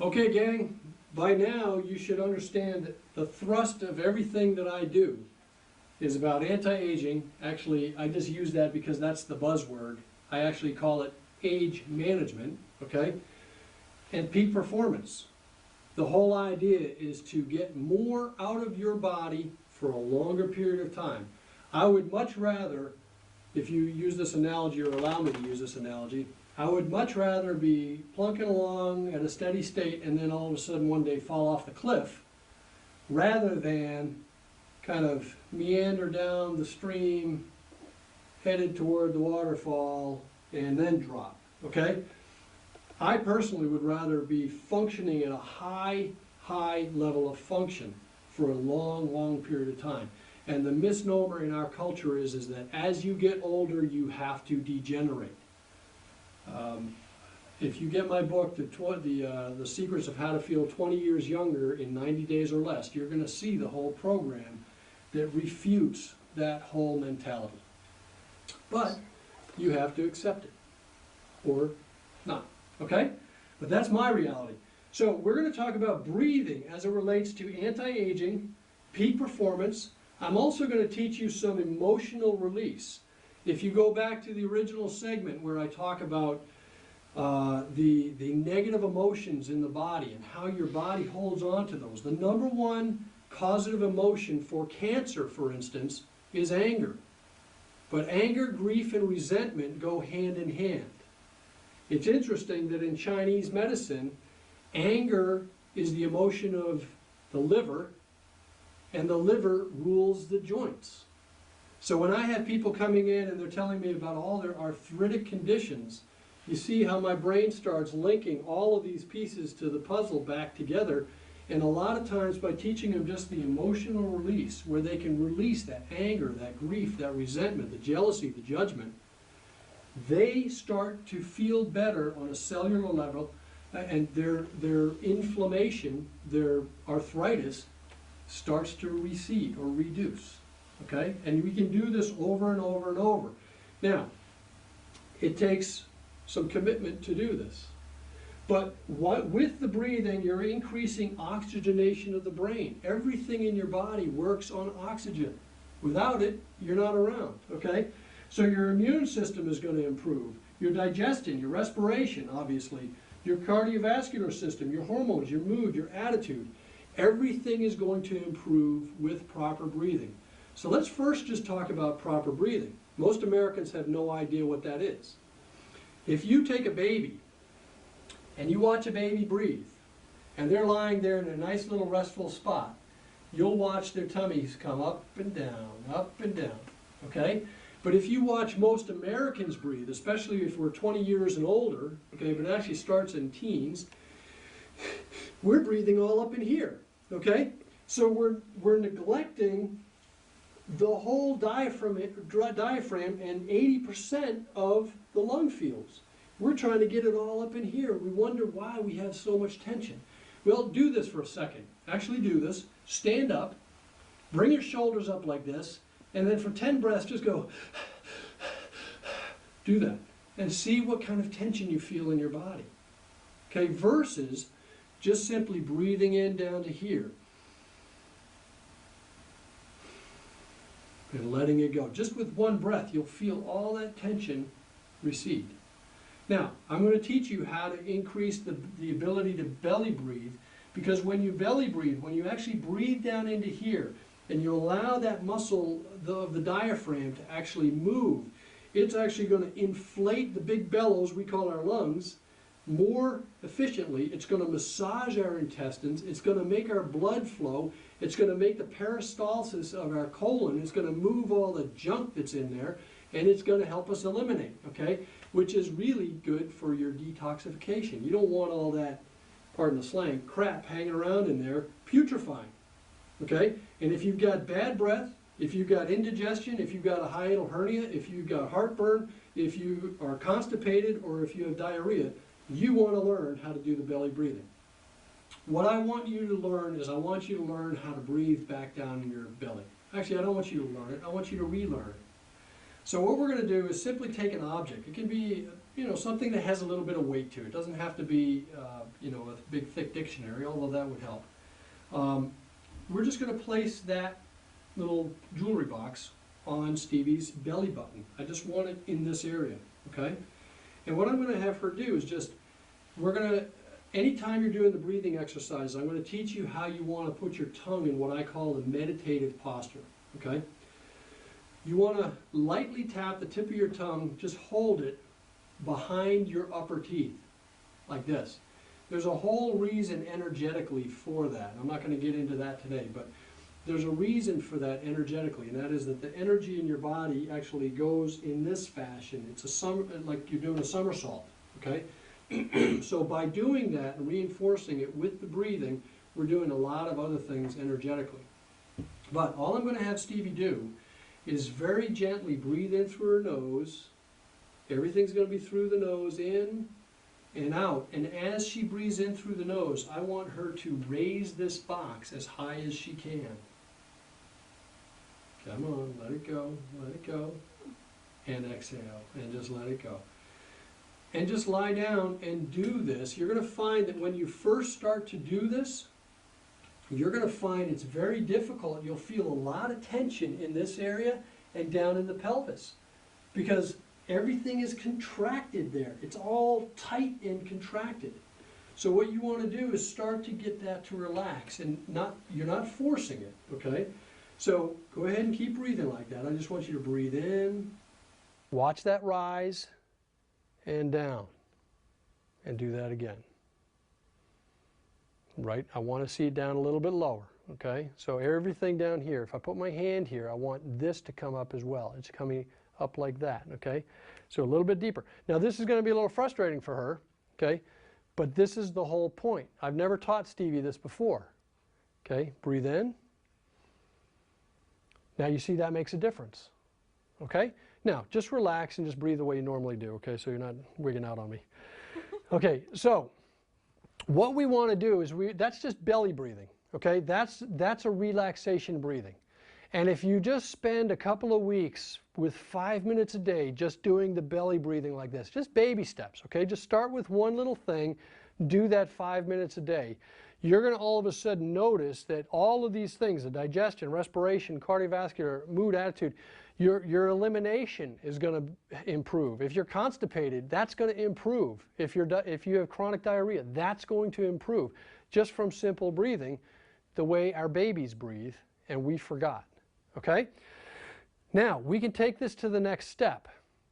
Okay, gang, by now you should understand that the thrust of everything that I do is about anti-aging. Actually, I just use that because that's the buzzword. I actually call it age management, okay? And peak performance. The whole idea is to get more out of your body for a longer period of time. I would much rather, if you use this analogy or allow me to use this analogy, I would much rather be plunking along at a steady state and then all of a sudden one day fall off the cliff rather than kind of meander down the stream headed toward the waterfall and then drop, okay? I personally would rather be functioning at a high level of function for a long period of time. And the misnomer in our culture is that as you get older, you have to degenerate. If you get my book, the Secrets of How to Feel 20 Years Younger in 90 Days or Less, you're going to see the whole program that refutes that whole mentality. But you have to accept it, or not, okay? But that's my reality. So we're going to talk about breathing as it relates to anti-aging, peak performance. I'm also going to teach you some emotional release. If you go back to the original segment where I talk about the negative emotions in the body and how your body holds on to those, the number one causative emotion for cancer, for instance, is anger. But anger, grief, and resentment go hand in hand. It's interesting that in Chinese medicine, anger is the emotion of the liver, and the liver rules the joints. So when I have people coming in and they're telling me about all their arthritic conditions, you see how my brain starts linking all of these pieces to the puzzle back together. And a lot of times by teaching them just the emotional release, where they can release that anger, that grief, that resentment, the jealousy, the judgment, they start to feel better on a cellular level, and their inflammation, their arthritis, starts to recede or reduce. Okay? And we can do this over and over and over. Now, it takes some commitment to do this. But with the breathing, you're increasing oxygenation of the brain. Everything in your body works on oxygen. Without it, you're not around. Okay? So your immune system is going to improve. Your digestion, your respiration, obviously, your cardiovascular system, your hormones, your mood, your attitude. Everything is going to improve with proper breathing. So let's first just talk about proper breathing. Most Americans have no idea what that is. If you take a baby and you watch a baby breathe, and they're lying there in a nice little restful spot, you'll watch their tummies come up and down, okay? But if you watch most Americans breathe, especially if we're 20 years and older, okay, but it actually starts in teens, we're breathing all up in here, okay? So we're neglecting the whole diaphragm and 80% of the lung fields. We're trying to get it all up in here. We wonder why we have so much tension. Well, do this for a second. Actually do this. Stand up. Bring your shoulders up like this. And then for 10 breaths, just go. Do that. And see what kind of tension you feel in your body. Okay, versus just simply breathing in down to here. And letting it go. Just with one breath, you'll feel all that tension recede. Now, I'm going to teach you how to increase the ability to belly breathe, because when you belly breathe, when you actually breathe down into here, and you allow that muscle of the diaphragm to actually move, it's actually going to inflate the big bellows we call our lungs more efficiently. It's going to massage our intestines. It's going to make our blood flow. It's going to make the peristalsis of our colon. It's going to move all the junk that's in there, and it's going to help us eliminate, okay? Which is really good for your detoxification. You don't want all that, pardon the slang, crap hanging around in there, putrefying, okay? And if you've got bad breath, if you've got indigestion, if you've got a hiatal hernia, if you've got heartburn, if you are constipated, or if you have diarrhea, you want to learn how to do the belly breathing. What I want you to learn is I want you to learn how to breathe back down in your belly. Actually, I don't want you to learn it. I want you to relearn it. So what we're going to do is simply take an object. It can be, something that has a little bit of weight to it. It doesn't have to be, a big thick dictionary, although that would help. We're just going to place that little jewelry box on Stevie's belly button. I just want it in this area, okay? And what I'm going to have her do is anytime you're doing the breathing exercise, I'm going to teach you how you want to put your tongue in what I call the meditative posture, okay? You want to lightly tap the tip of your tongue, just hold it behind your upper teeth, like this. There's a whole reason energetically for that. I'm not going to get into that today, but there's a reason for that energetically, and that is that the energy in your body actually goes in this fashion. It's like you're doing a somersault, okay? So by doing that and reinforcing it with the breathing, we're doing a lot of other things energetically. But all I'm going to have Stevie do is very gently breathe in through her nose. Everything's going to be through the nose, in and out. And as she breathes in through the nose, I want her to raise this box as high as she can. Come on, let it go, and exhale, and just let it go. And just lie down and do this. You're going to find that when you first start to do this, you're going to find it's very difficult. You'll feel a lot of tension in this area and down in the pelvis because everything is contracted there. It's all tight and contracted. So what you want to do is start to get that to relax, and you're not forcing it, okay? So go ahead and keep breathing like that. I just want you to breathe in. Watch that rise and down. And do that again. Right? I want to see it down a little bit lower, okay? So everything down here, if I put my hand here, I want this to come up as well. It's coming up like that, okay? So a little bit deeper. Now this is going to be a little frustrating for her, okay? But this is the whole point. I've never taught Stevie this before, okay? Breathe in. Now you see that makes a difference, okay? Now just relax and just breathe the way you normally do, okay? So you're not wigging out on me. Okay, so what we want to do is, that's just belly breathing, okay? That's a relaxation breathing. And if you just spend a couple of weeks with 5 minutes a day just doing the belly breathing like this, just baby steps, okay? Just start with one little thing, do that 5 minutes a day. You're going to all of a sudden notice that all of these things, the digestion, respiration, cardiovascular, mood, attitude, your elimination is going to improve. If you're constipated, that's going to improve. If you have chronic diarrhea, that's going to improve. Just from simple breathing, the way our babies breathe, and we forgot. Okay? Now, we can take this to the next step,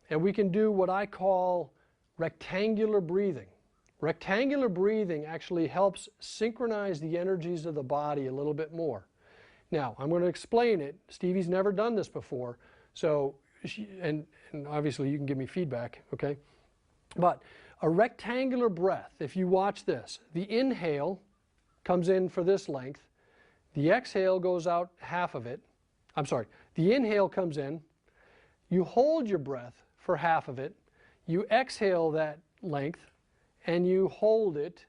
and we can do what I call rectangular breathing. Rectangular breathing actually helps synchronize the energies of the body a little bit more. Now, I'm going to explain it. Stevie's never done this before, so, and obviously you can give me feedback, okay? But a rectangular breath, if you watch this, the inhale comes in for this length, the exhale goes out half of it. I'm sorry, the inhale comes in, you hold your breath for half of it, you exhale that length, and you hold it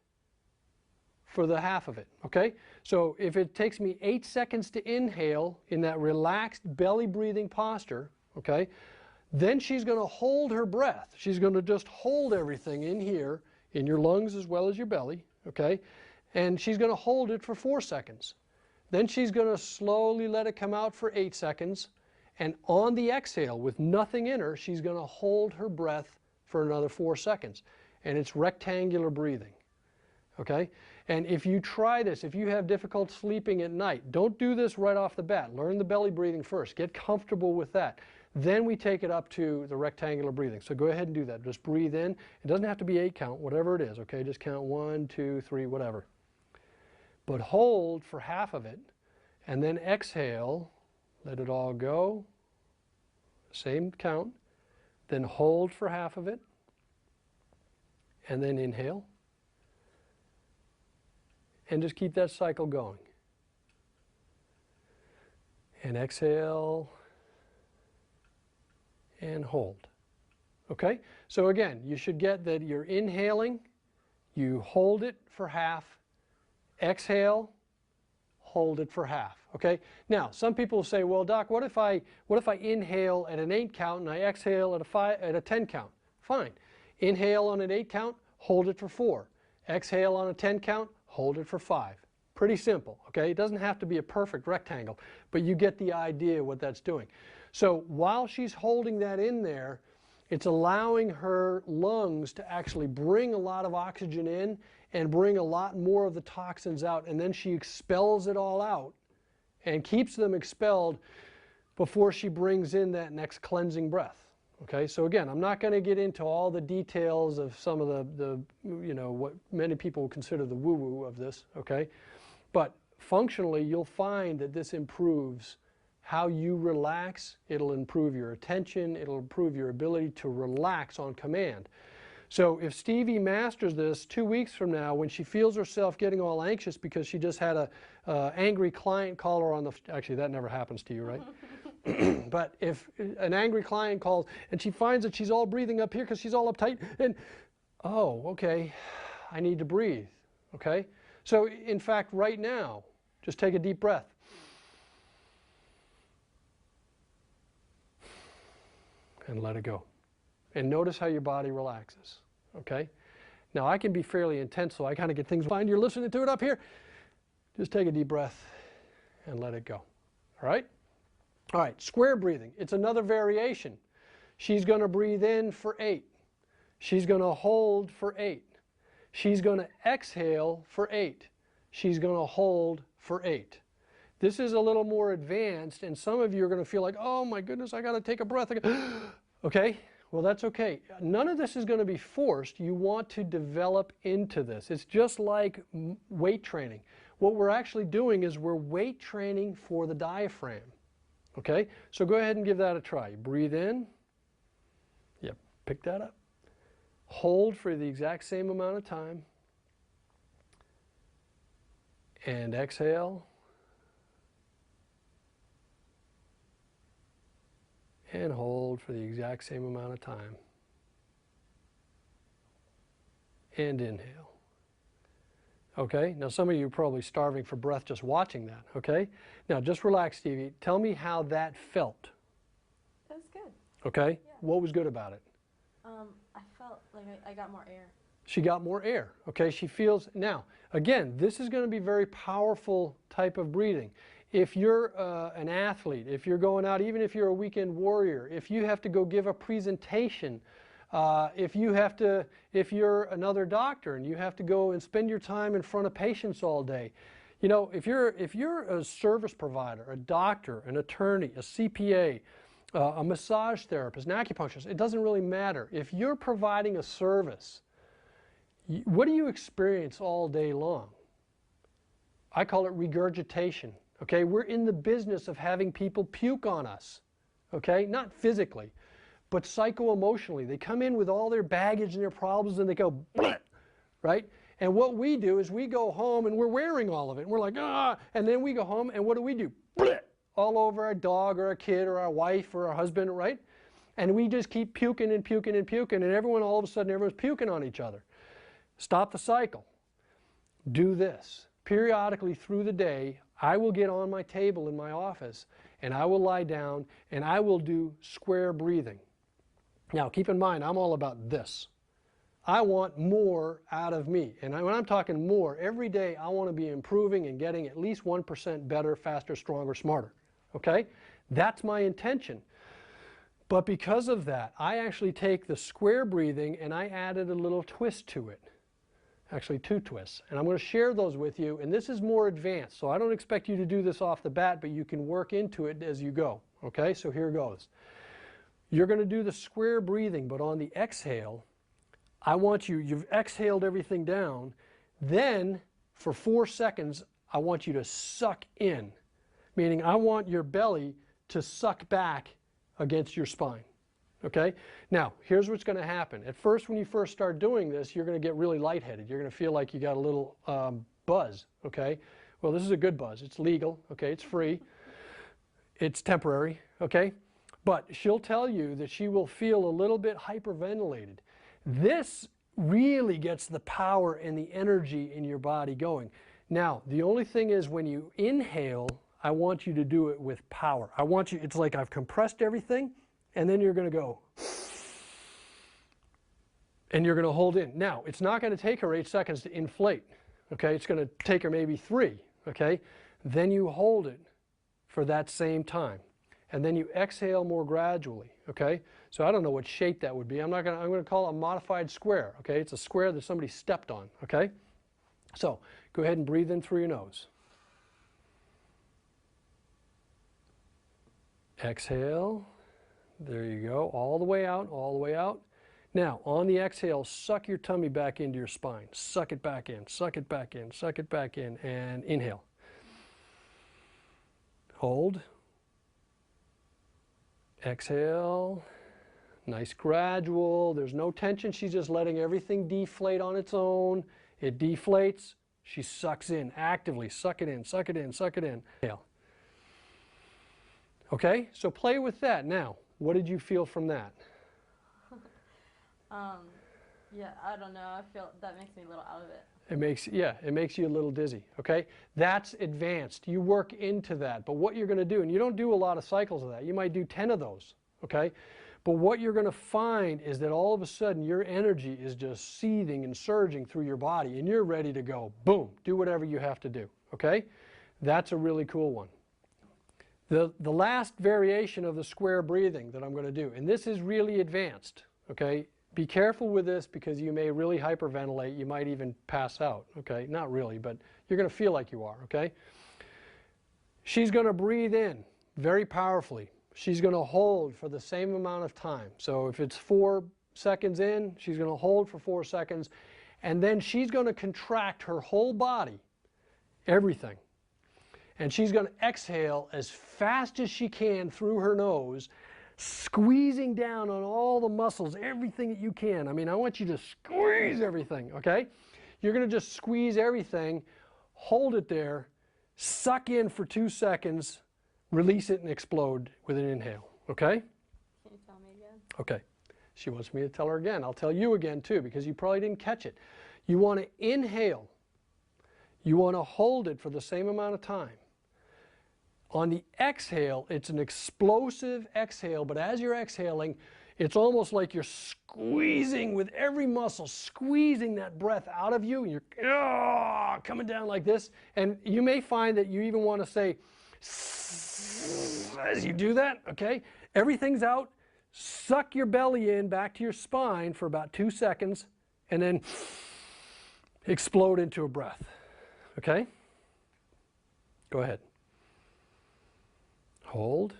for the half of it, okay? So if it takes me 8 seconds to inhale in that relaxed belly breathing posture, okay, then she's going to hold her breath. She's going to just hold everything in here, in your lungs as well as your belly, okay? And she's going to hold it for 4 seconds. Then she's going to slowly let it come out for 8 seconds. And on the exhale, with nothing in her, she's going to hold her breath for another 4 seconds. And it's rectangular breathing, okay? And if you try this, if you have difficult sleeping at night, don't do this right off the bat. Learn the belly breathing first. Get comfortable with that. Then we take it up to the rectangular breathing. So go ahead and do that. Just breathe in. It doesn't have to be 8 count, whatever it is, okay? Just count 1, 2, 3, whatever. But hold for half of it, and then exhale. Let it all go. Same count. Then hold for half of it, and then inhale. And just keep that cycle going. And exhale, and hold. Okay? So again, you should get that you're inhaling, you hold it for half, exhale, hold it for half, okay? Now, some people will say, well, Doc, what if I inhale at an 8 count and I exhale at a 10 count? Fine. Inhale on an 8 count, hold it for 4. Exhale on a 10 count, hold it for 5. Pretty simple, okay? It doesn't have to be a perfect rectangle, but you get the idea what that's doing. So while she's holding that in there, it's allowing her lungs to actually bring a lot of oxygen in and bring a lot more of the toxins out, and then she expels it all out and keeps them expelled before she brings in that next cleansing breath. Okay, so again, I'm not going to get into all the details of some of the what many people would consider the woo-woo of this, okay? But functionally, you'll find that this improves how you relax. It'll improve your attention. It'll improve your ability to relax on command. So if Stevie masters this 2 weeks from now, when she feels herself getting all anxious because she just had a angry client call her on the, actually that never happens to you, right? But if an angry client calls and she finds that she's all breathing up here because she's all uptight, and oh, okay, I need to breathe, okay? So in fact, right now, just take a deep breath. And let it go. And notice how your body relaxes, okay? Now I can be fairly intense, so I kind of get things fine. You're listening to it up here. Just take a deep breath and let it go, all right? All right, square breathing. It's another variation. She's going to breathe in for 8. She's going to hold for 8. She's going to exhale for 8. She's going to hold for 8. This is a little more advanced, and some of you are going to feel like, oh my goodness, I got to take a breath. Okay, well that's okay. None of this is going to be forced. You want to develop into this. It's just like weight training. What we're actually doing is we're weight training for the diaphragm. Okay, so go ahead and give that a try. Breathe in. Yep, pick that up. Hold for the exact same amount of time. And exhale. And hold for the exact same amount of time. And inhale. Okay, now some of you are probably starving for breath just watching that, okay? Now just relax, Stevie. Tell me how that felt. That was good. Okay, Yeah. What was good about it? I felt like I got more air. She got more air, okay? She feels, now, again, this is going to be very powerful type of breathing. If you're an athlete, if you're going out, even if you're a weekend warrior, if you have to go give a presentation, if you're another doctor and you have to go and spend your time in front of patients all day, you know, if you're a service provider, a doctor, an attorney, a CPA, a massage therapist, an acupuncturist, it doesn't really matter. If you're providing a service, what do you experience all day long? I call it regurgitation. Okay, we're in the business of having people puke on us. Okay, not physically, but psycho-emotionally. They come in with all their baggage and their problems and they go, bleh, right? And what we do is we go home and we're wearing all of it. And we're like, ah, and then we go home and what do? Bleh, all over our dog or our kid or our wife or our husband, right? And we just keep puking and puking and puking, and everyone, all of a sudden, everyone's puking on each other. Stop the cycle. Do this. Periodically through the day, I will get on my table in my office and I will lie down and I will do square breathing. Now keep in mind, I'm all about this. I want more out of me. And when I'm talking more, every day I want to be improving and getting at least 1% better, faster, stronger, smarter. Okay? That's my intention. But because of that, I actually take the square breathing and I added a little twist to it. Actually 2 twists, and I'm going to share those with you, and this is more advanced, so I don't expect you to do this off the bat, but you can work into it as you go. Okay, so here goes. You're going to do the square breathing, but on the exhale, I want you've exhaled everything down, then for 4 seconds, I want you to suck in, meaning I want your belly to suck back against your spine. Okay? Now, here's what's going to happen. At first, when you first start doing this, you're going to get really lightheaded. You're going to feel like you got a little buzz. Okay? Well, this is a good buzz. It's legal. Okay? It's free. It's temporary. Okay? But she'll tell you that she will feel a little bit hyperventilated. This really gets the power and the energy in your body going. Now, the only thing is when you inhale, I want you to do it with power. I want you, it's like I've compressed everything, and then you're going to go, and you're going to hold in. Now, it's not going to take her 8 seconds to inflate, okay? It's going to take her maybe 3, okay? Then you hold it for that same time, and then you exhale more gradually, okay? So I don't know what shape that would be. I'm going to call it a modified square, okay? It's a square that somebody stepped on, okay? So go ahead and breathe in through your nose. Exhale. There you go. All the way out, all the way out. Now, on the exhale, suck your tummy back into your spine. Suck it back in, suck it back in, suck it back in, and inhale. Hold. Exhale. Nice gradual. There's no tension. She's just letting everything deflate on its own. It deflates. She sucks in actively. Suck it in, suck it in, suck it in. Inhale. Okay, so play with that. Now, what did you feel from that? Yeah, I don't know. I feel that makes me a little out of it. It makes you a little dizzy, okay? That's advanced. You work into that. But what you're going to do, and you don't do a lot of cycles of that. You might do 10 of those, okay? But what you're going to find is that all of a sudden your energy is just seething and surging through your body, and you're ready to go, boom, do whatever you have to do, okay? That's a really cool one. The last variation of the square breathing that I'm going to do, and this is really advanced, okay? Be careful with this because you may really hyperventilate. You might even pass out, okay? Not really, but you're going to feel like you are, okay? She's going to breathe in very powerfully. She's going to hold for the same amount of time. So if it's 4 seconds in, she's going to hold for 4 seconds, and then she's going to contract her whole body, everything. And she's going to exhale as fast as she can through her nose, squeezing down on all the muscles, everything that you can. I mean, I want you to squeeze everything, okay? You're going to just squeeze everything, hold it there, suck in for 2 seconds, release it and explode with an inhale, okay? Can you tell me again? Okay. She wants me to tell her again. I'll tell you again too because you probably didn't catch it. You want to inhale. You want to hold it for the same amount of time. On the exhale, it's an explosive exhale, but as you're exhaling, it's almost like you're squeezing with every muscle, squeezing that breath out of you, and you're coming down like this. And you may find that you even want to say, as you do that, okay? Everything's out. Suck your belly in back to your spine for about 2 seconds, and then explode into a breath, okay? Go ahead. Hold.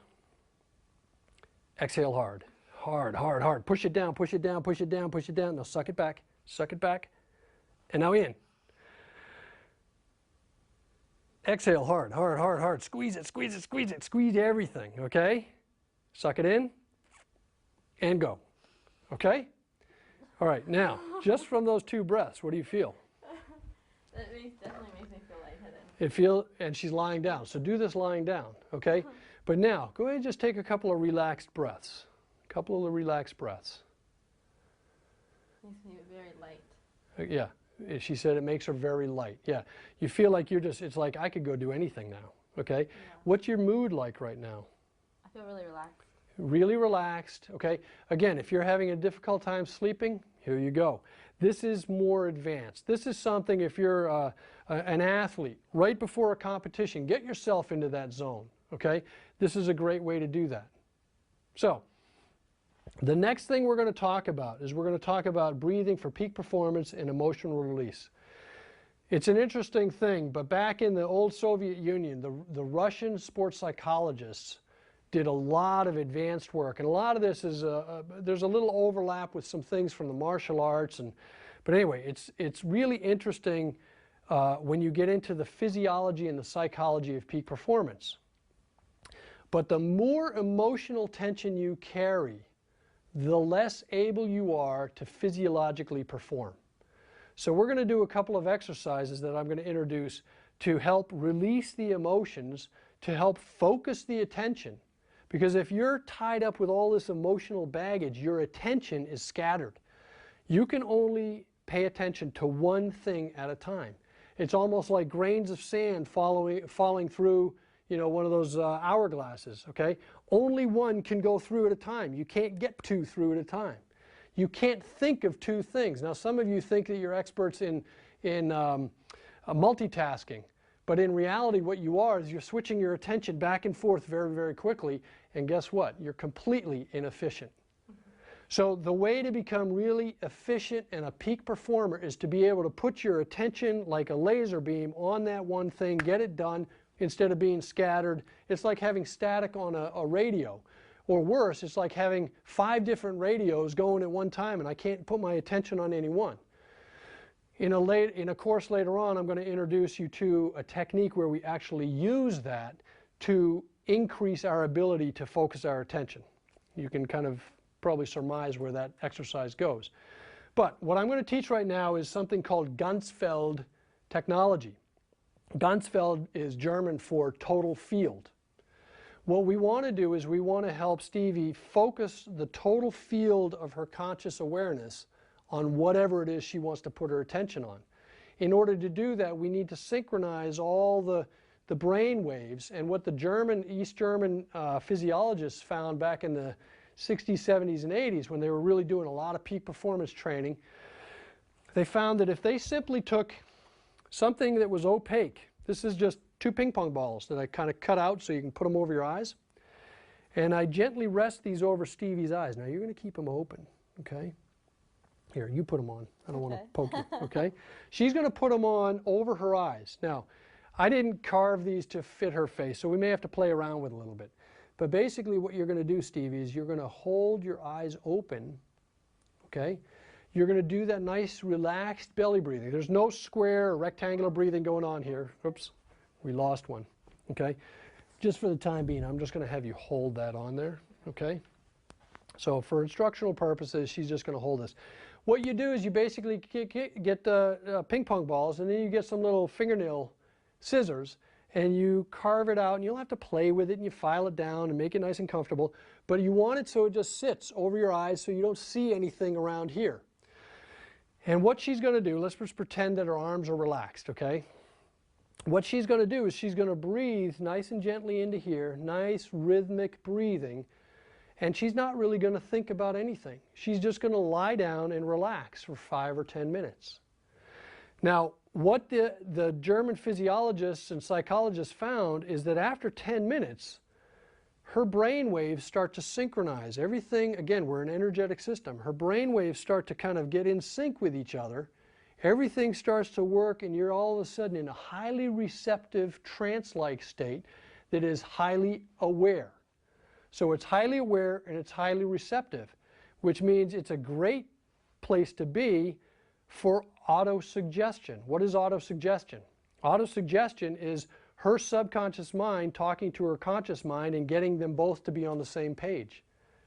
Exhale hard. Hard, hard, hard. Push it down, push it down, push it down, push it down. Now suck it back, and now in. Exhale hard, hard, hard, hard. Squeeze it, squeeze it, squeeze it. Squeeze everything, okay? Suck it in and go, okay? All right, now, just from those 2 breaths, what do you feel? That definitely makes me feel lightheaded. And she's lying down, so do this lying down, okay? But now, go ahead and just take a couple of relaxed breaths. A couple of relaxed breaths. Makes me very light. Yeah, she said it makes her very light. Yeah, you feel like you're just, it's like I could go do anything now, okay? Yeah. What's your mood like right now? I feel really relaxed. Really relaxed, okay? Again, if you're having a difficult time sleeping, here you go. This is more advanced. This is something if you're an athlete, right before a competition, get yourself into that zone, okay? This is a great way to do that. So, the next thing we're going to talk about is we're going to talk about breathing for peak performance and emotional release. It's an interesting thing, but back in the old Soviet Union, the Russian sports psychologists did a lot of advanced work, and a lot of this is, there's a little overlap with some things from the martial arts, but anyway, it's really interesting when you get into the physiology and the psychology of peak performance. But the more emotional tension you carry, the less able you are to physiologically perform. So we're going to do a couple of exercises that I'm going to introduce to help release the emotions, to help focus the attention. Because if you're tied up with all this emotional baggage, your attention is scattered. You can only pay attention to one thing at a time. It's almost like grains of sand falling through, you know, one of those hourglasses, okay? Only one can go through at a time. You can't get two through at a time. You can't think of two things. Now, some of you think that you're experts in multitasking, but in reality what you are is you're switching your attention back and forth very, very quickly, and guess what? You're completely inefficient. So the way to become really efficient and a peak performer is to be able to put your attention like a laser beam on that one thing, get it done, instead of being scattered. It's like having static on a radio. Or worse, it's like having 5 different radios going at one time and I can't put my attention on any one. In a course later on, I'm going to introduce you to a technique where we actually use that to increase our ability to focus our attention. You can kind of probably surmise where that exercise goes. But what I'm going to teach right now is something called Ganzfeld technology. Ganzfeld is German for total field. What we want to do is we want to help Stevie focus the total field of her conscious awareness on whatever it is she wants to put her attention on. In order to do that, we need to synchronize all the brain waves, and what the East German physiologists found back in the 60s, 70s, and 80s, when they were really doing a lot of peak performance training, they found that if they simply took something that was opaque, this is just 2 ping pong balls that I kind of cut out so you can put them over your eyes, and I gently rest these over Stevie's eyes. Now you're going to keep them open, okay? Here, you put them on. I don't want to poke you, okay? She's going to put them on over her eyes. Now, I didn't carve these to fit her face, so we may have to play around with it a little bit. But basically what you're going to do, Stevie, is you're going to hold your eyes open, okay? You're going to do that nice relaxed belly breathing. There's no square or rectangular breathing going on here. Oops, we lost one, okay? Just for the time being, I'm just going to have you hold that on there, okay? So for instructional purposes, she's just going to hold this. What you do is you basically get the ping pong balls, and then you get some little fingernail scissors, and you carve it out, and you'll have to play with it, and you file it down and make it nice and comfortable, but you want it so it just sits over your eyes so you don't see anything around here. And what she's going to do, let's just pretend that her arms are relaxed, okay? What she's going to do is she's going to breathe nice and gently into here, nice rhythmic breathing, and she's not really going to think about anything. She's just going to lie down and relax for 5 or 10 minutes. Now, what the German physiologists and psychologists found is that after 10 minutes, her brain waves start to synchronize. Everything, again, we're an energetic system. Her brain waves start to kind of get in sync with each other. Everything starts to work, and you're all of a sudden in a highly receptive, trance-like state that is highly aware. So it's highly aware and it's highly receptive, which means it's a great place to be for autosuggestion. What is autosuggestion? Autosuggestion is her subconscious mind talking to her conscious mind and getting them both to be on the same page.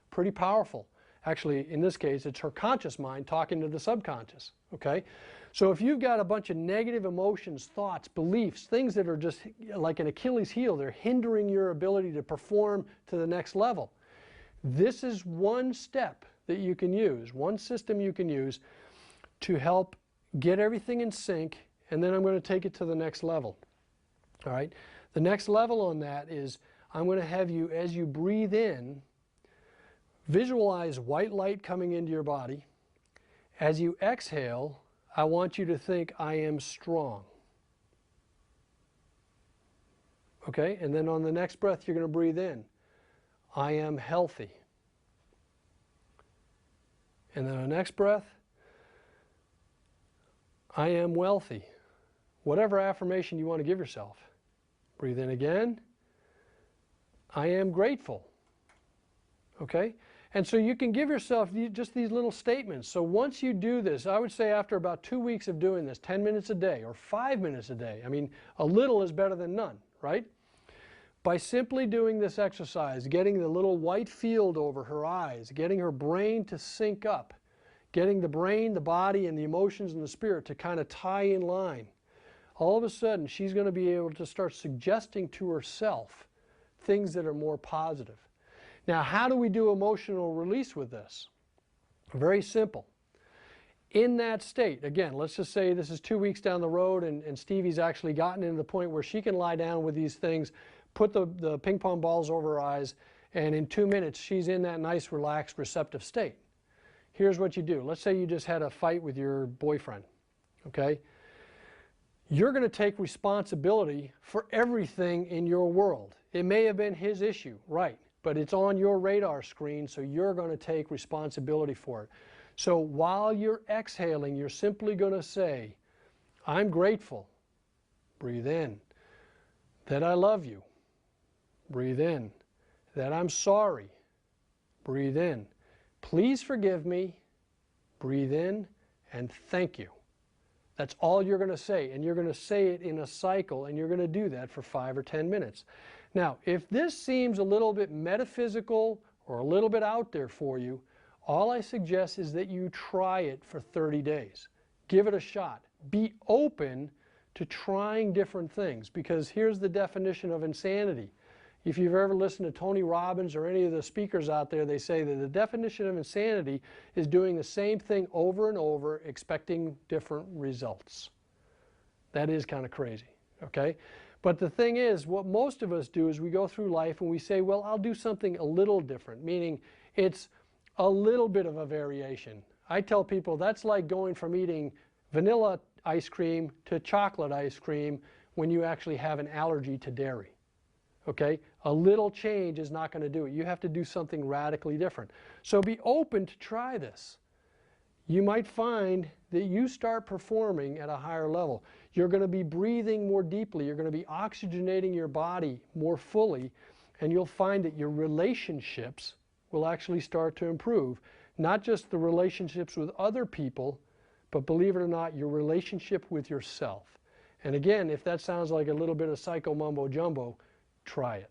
Pretty powerful. Actually, in this case, it's her conscious mind talking to the subconscious, okay? So if you've got a bunch of negative emotions, thoughts, beliefs, things that are just like an Achilles heel, they're hindering your ability to perform to the next level. This is one step that you can use, one system you can use to help get everything in sync, and then I'm going to take it to the next level. All right? The next level on that is I'm going to have you, as you breathe in, visualize white light coming into your body. As you exhale, I want you to think, I am strong. Okay? And then on the next breath, you're going to breathe in, I am healthy. And then on the next breath, I am wealthy. Whatever affirmation you want to give yourself. Breathe in again. I am grateful. Okay? And so you can give yourself just these little statements. So once you do this, I would say after about 2 weeks of doing this, 10 minutes a day or 5 minutes a day, I mean, a little is better than none, right? By simply doing this exercise, getting the little white field over her eyes, getting her brain to sync up, getting the brain, the body, and the emotions and the spirit to kind of tie in line, all of a sudden she's going to be able to start suggesting to herself things that are more positive. Now, how do we do emotional release with this? Very simple. in that state, again, let's just say this is 2 weeks down the road and Stevie's actually gotten into the point where she can lie down with these things, put the ping pong balls over her eyes, and in 2 minutes she's in that nice, relaxed, receptive state. Here's what you do. Let's say you just had a fight with your boyfriend, okay? You're going to take responsibility for everything in your world. It may have been his issue, right, but it's on your radar screen, so you're going to take responsibility for it. So while you're exhaling, you're simply going to say, I'm grateful. Breathe in. That I love you. Breathe in. That I'm sorry. Breathe in. Please forgive me. Breathe in. And thank you. That's all you're going to say. And you're going to say it in a cycle, and you're going to do that for 5 or 10 minutes. Now, if this seems a little bit metaphysical or a little bit out there for you, all I suggest is that you try it for 30 days. Give it a shot. Be open to trying different things, because here's the definition of insanity. If you've ever listened to Tony Robbins or any of the speakers out there, they say that the definition of insanity is doing the same thing over and over, expecting different results. That is kind of crazy, okay? But the thing is, what most of us do is we go through life and we say, well, I'll do something a little different, meaning it's a little bit of a variation. I tell people that's like going from eating vanilla ice cream to chocolate ice cream when you actually have an allergy to dairy. Okay? A little change is not going to do it. You have to do something radically different. So be open to try this. You might find that you start performing at a higher level. You're going to be breathing more deeply. You're going to be oxygenating your body more fully, and you'll find that your relationships will actually start to improve. Not just the relationships with other people, but believe it or not, your relationship with yourself. And again, if that sounds like a little bit of psycho mumbo jumbo, try it.